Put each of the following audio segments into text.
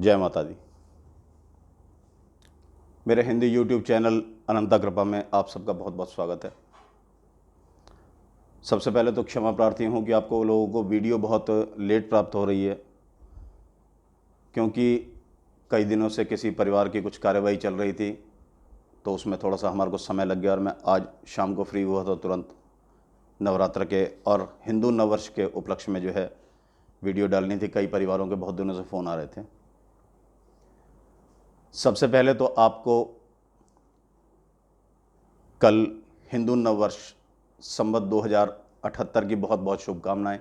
जय माता दी। मेरे हिंदी यूट्यूब चैनल अनंता कृपा में आप सबका बहुत बहुत स्वागत है। सबसे पहले तो क्षमा प्रार्थी हूँ कि आपको लोगों को वीडियो बहुत लेट प्राप्त हो रही है, क्योंकि कई दिनों से किसी परिवार की कुछ कार्यवाही चल रही थी, तो उसमें थोड़ा सा हमारे को समय लग गया और मैं आज शाम को फ्री हुआ तो तुरंत नवरात्र के और हिंदू नववर्ष के उपलक्ष्य में जो है वीडियो डालनी थी। कई परिवारों के बहुत दिनों से फ़ोन आ रहे थे। सबसे पहले तो आपको कल हिंदू नववर्ष संवत 2078 की बहुत बहुत शुभकामनाएं।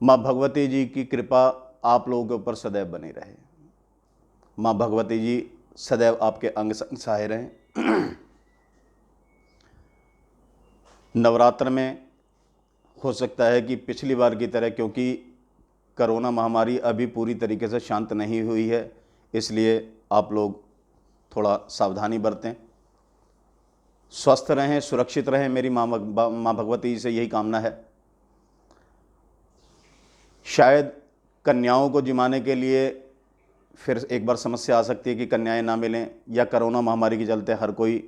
माँ भगवती जी की कृपा आप लोगों के ऊपर सदैव बनी रहे। माँ भगवती जी सदैव आपके अंग संग सहाय रहें। नवरात्र में हो सकता है कि पिछली बार की तरह, क्योंकि कोरोना महामारी अभी पूरी तरीके से शांत नहीं हुई है, इसलिए आप लोग थोड़ा सावधानी बरतें, स्वस्थ रहें, सुरक्षित रहें। मेरी माँ भगवती जी से यही कामना है। शायद कन्याओं को जिमाने के लिए फिर एक बार समस्या आ सकती है कि कन्याएं ना मिलें, या कोरोना महामारी के चलते हर कोई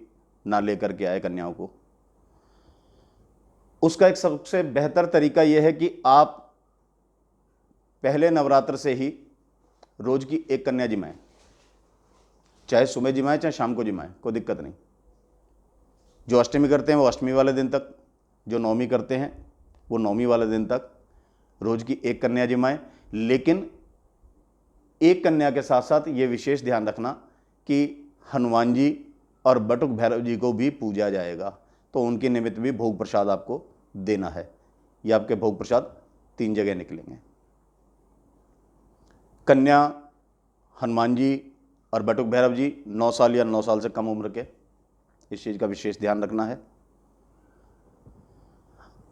ना लेकर के आए कन्याओं को। उसका एक सबसे बेहतर तरीका यह है कि आप पहले नवरात्र से ही रोज की एक कन्या जिमाएं, चाहे सुबह जिमाएं चाहे शाम को जिमाएं, कोई दिक्कत नहीं। जो अष्टमी करते हैं वो अष्टमी वाले दिन तक, जो नवमी करते हैं वो नवमी वाले दिन तक रोज की एक कन्या जिमाएं। लेकिन एक कन्या के साथ साथ ये विशेष ध्यान रखना कि हनुमान जी और बटुक भैरव जी को भी पूजा जाएगा, तो उनके निमित्त भी भोग प्रसाद आपको देना है। ये आपके भोग प्रसाद 3 जगह निकलेंगे। कन्या, हनुमान जी और बटुक भैरव जी 9 साल या 9 साल से कम उम्र के, इस चीज़ का विशेष ध्यान रखना है।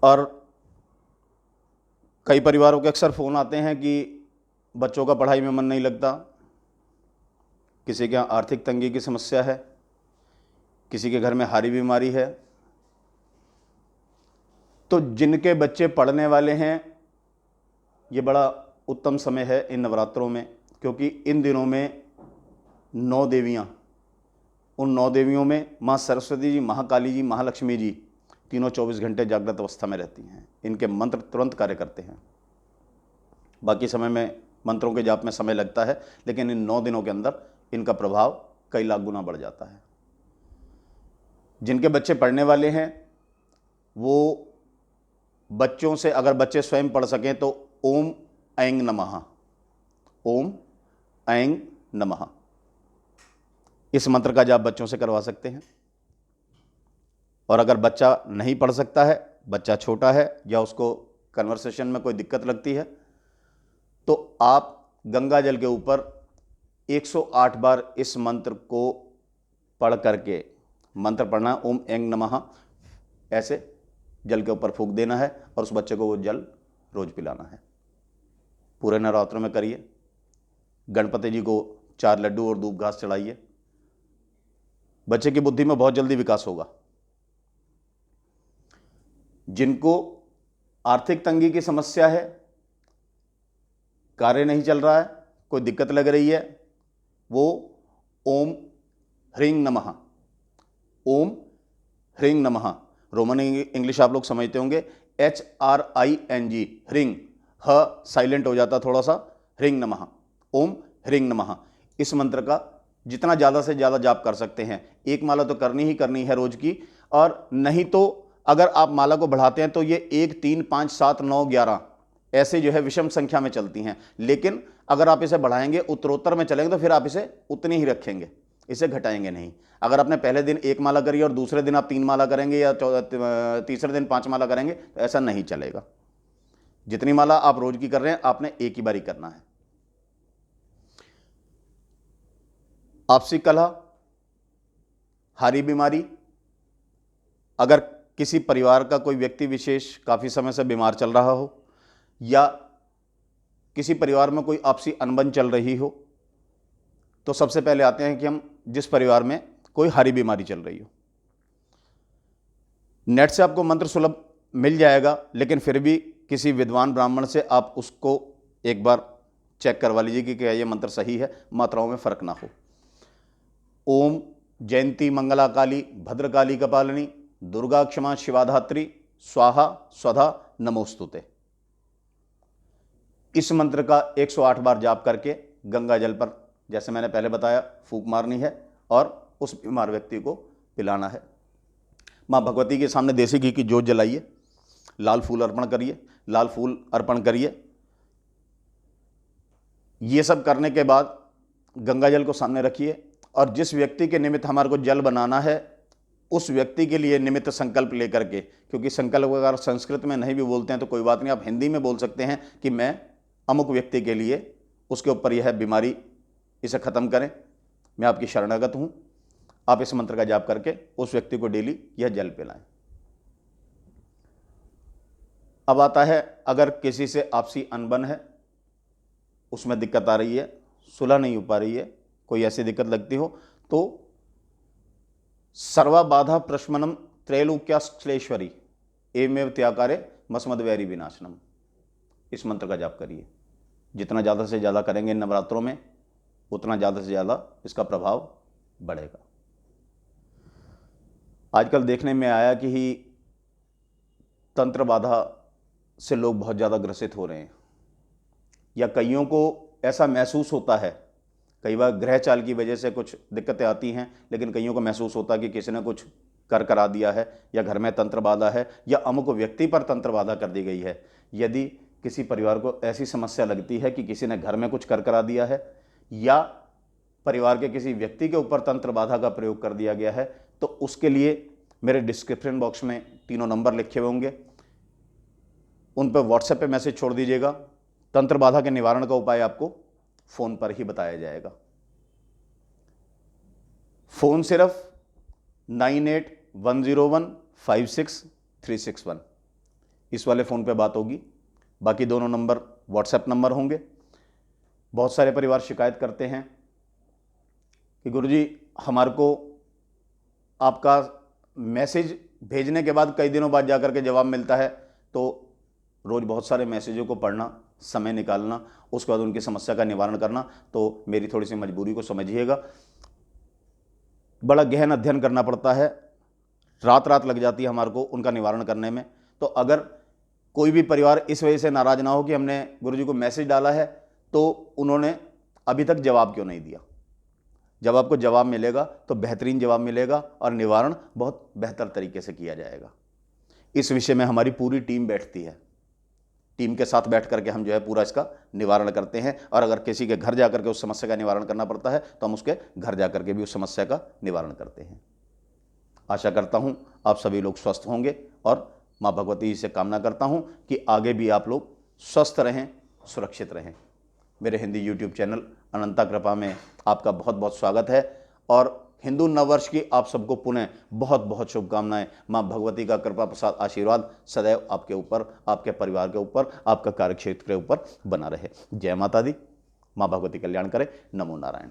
और कई परिवारों के अक्सर फ़ोन आते हैं कि बच्चों का पढ़ाई में मन नहीं लगता, किसी के यहाँ आर्थिक तंगी की समस्या है, किसी के घर में हारी बीमारी है। तो जिनके बच्चे पढ़ने वाले हैं, ये बड़ा उत्तम समय है इन नवरात्रों में, क्योंकि इन दिनों में 9 देवियाँ, उन 9 देवियों में माँ सरस्वती जी, महाकाली जी, महालक्ष्मी जी तीनों 24 घंटे जागृत अवस्था में रहती हैं। इनके मंत्र तुरंत कार्य करते हैं। बाकी समय में मंत्रों के जाप में समय लगता है, लेकिन इन 9 दिनों के अंदर इनका प्रभाव कई लाख गुना बढ़ जाता है। जिनके बच्चे पढ़ने वाले हैं वो बच्चों से, अगर बच्चे स्वयं पढ़ सकें तो ओम ऐं नमः, ओम ऐं नमः, इस मंत्र का जाप बच्चों से करवा सकते हैं। और अगर बच्चा नहीं पढ़ सकता है, बच्चा छोटा है या उसको कन्वर्सेशन में कोई दिक्कत लगती है, तो आप गंगा जल के ऊपर 108 बार इस मंत्र को पढ़ करके, मंत्र पढ़ना ओम ऐं नमः, ऐसे जल के ऊपर फूंक देना है और उस बच्चे को वो जल रोज पिलाना है। पूरे नवरात्रों में करिए। गणपति जी को 4 लड्डू और दूब घास चढ़ाइए। बच्चे की बुद्धि में बहुत जल्दी विकास होगा। जिनको आर्थिक तंगी की समस्या है, कार्य नहीं चल रहा है, कोई दिक्कत लग रही है, वो ओम ह्रीं नमः, ओम ह्रीं नमः, रोमन इंग्लिश आप लोग समझते होंगे, HRING, ह्रीं, ह साइलेंट हो जाता थोड़ा सा, ह्रीं नमः, ओम ह्रीं नमः, इस मंत्र का जितना ज़्यादा से ज़्यादा जाप कर सकते हैं। एक माला तो करनी ही करनी है रोज की, और नहीं तो अगर आप माला को बढ़ाते हैं तो ये 1, 3, 5, 7, 9, 11 ऐसे जो है विषम संख्या में चलती हैं। लेकिन अगर आप इसे बढ़ाएंगे, उत्तरोत्तर में चलेंगे, तो फिर आप इसे उतनी ही रखेंगे, इसे घटाएंगे नहीं। अगर आपने पहले दिन 1 माला करी और दूसरे दिन आप 3 माला करेंगे या तीसरे दिन 5 माला करेंगे, तो ऐसा नहीं चलेगा। जितनी माला आप रोज की कर रहे हैं, आपने एक ही बारी करना है। आपसी कलह, हारी बीमारी, अगर किसी परिवार का कोई व्यक्ति विशेष काफ़ी समय से बीमार चल रहा हो, या किसी परिवार में कोई आपसी अनबन चल रही हो, तो सबसे पहले आते हैं कि हम जिस परिवार में कोई हारी बीमारी चल रही हो। नेट से आपको मंत्र सुलभ मिल जाएगा, लेकिन फिर भी किसी विद्वान ब्राह्मण से आप उसको एक बार चेक करवा लीजिए कि क्या ये मंत्र सही है, मात्राओं में फ़र्क ना हो। ओम जयंती मंगला काली भद्रकाली कपालिनी दुर्गा क्षमा शिवाधात्री स्वाहा स्वधा नमोस्तुते। इस मंत्र का 108 बार जाप करके गंगा जल पर, जैसे मैंने पहले बताया, फूंक मारनी है और उस बीमार व्यक्ति को पिलाना है। माँ भगवती के सामने देसी घी की जोत जलाइए, लाल फूल अर्पण करिए, लाल फूल अर्पण करिए। ये सब करने के बाद गंगा जल को सामने रखिए और जिस व्यक्ति के निमित्त हमारे को जल बनाना है उस व्यक्ति के लिए निमित्त संकल्प लेकर के, क्योंकि संकल्प अगर संस्कृत में नहीं भी बोलते हैं तो कोई बात नहीं, आप हिंदी में बोल सकते हैं कि मैं अमुक व्यक्ति के लिए, उसके ऊपर यह बीमारी, इसे ख़त्म करें, मैं आपकी शरणागत हूँ। आप इस मंत्र का जाप करके उस व्यक्ति को डेली यह जल पिलाएं। अब आता है, अगर किसी से आपसी अनबन है, उसमें दिक्कत आ रही है, सुलह नहीं हो पा रही है, कोई ऐसी दिक्कत लगती हो, तो सर्वा बाधा प्रशमनम त्रैलोक्याश्लेश्वरी एवमेव त्याकारे मस्मद्वैरी विनाशनम, इस मंत्र का जाप करिए। जितना ज़्यादा से ज़्यादा करेंगे इन नवरात्रों में उतना ज़्यादा से ज़्यादा इसका प्रभाव बढ़ेगा। आजकल देखने में आया कि ही तंत्र बाधा से लोग बहुत ज़्यादा ग्रसित हो रहे हैं, या कईयों को ऐसा महसूस होता है, कई बार ग्रह चाल की वजह से कुछ दिक्कतें आती हैं, लेकिन कईयों को महसूस होता है कि किसी ने कुछ करा दिया है, या घर में तंत्र बाधा है, या अमुक व्यक्ति पर तंत्र बाधा कर दी गई है। यदि किसी परिवार को ऐसी समस्या लगती है कि किसी ने घर में कुछ करा दिया है या परिवार के किसी व्यक्ति के ऊपर तंत्र बाधा का प्रयोग कर दिया गया है, तो उसके लिए मेरे डिस्क्रिप्शन बॉक्स में 3 नंबर लिखे हुए होंगे, उन पर व्हाट्सएप पे मैसेज छोड़ दीजिएगा। तंत्र बाधा के निवारण का उपाय आपको फ़ोन पर ही बताया जाएगा। फ़ोन सिर्फ 9810156361, इस वाले फ़ोन पे बात होगी। बाकी दोनों नंबर व्हाट्सएप नंबर होंगे। बहुत सारे परिवार शिकायत करते हैं कि गुरुजी हमारे को आपका मैसेज भेजने के बाद कई दिनों बाद जाकर के जवाब मिलता है, तो रोज़ बहुत सारे मैसेजों को पढ़ना, समय निकालना, उसके बाद उनकी समस्या का निवारण करना, तो मेरी थोड़ी सी मजबूरी को समझिएगा। बड़ा गहन अध्ययन करना पड़ता है, रात रात लग जाती है हमारे को उनका निवारण करने में। तो अगर कोई भी परिवार इस वजह से नाराज़ ना हो कि हमने गुरुजी को मैसेज डाला है तो उन्होंने अभी तक जवाब क्यों नहीं दिया। जब आपको जवाब मिलेगा तो बेहतरीन जवाब मिलेगा और निवारण बहुत बेहतर तरीके से किया जाएगा। इस विषय में हमारी पूरी टीम बैठती है, टीम के साथ बैठ करके हम जो है पूरा इसका निवारण करते हैं। और अगर किसी के घर जाकर के उस समस्या का निवारण करना पड़ता है तो हम उसके घर जाकर के भी उस समस्या का निवारण करते हैं। आशा करता हूं आप सभी लोग स्वस्थ होंगे और माँ भगवती से कामना करता हूं कि आगे भी आप लोग स्वस्थ रहें, सुरक्षित रहें। मेरे हिंदी यूट्यूब चैनल अनंता कृपा में आपका बहुत बहुत स्वागत है और हिंदू नववर्ष की आप सबको पुनः बहुत बहुत शुभकामनाएं। माँ भगवती का कृपा प्रसाद आशीर्वाद सदैव आपके ऊपर, आपके परिवार के ऊपर, आपका कार्यक्षेत्र के ऊपर बना रहे। जय माता दी। माँ भगवती कल्याण करे। नमो नारायण।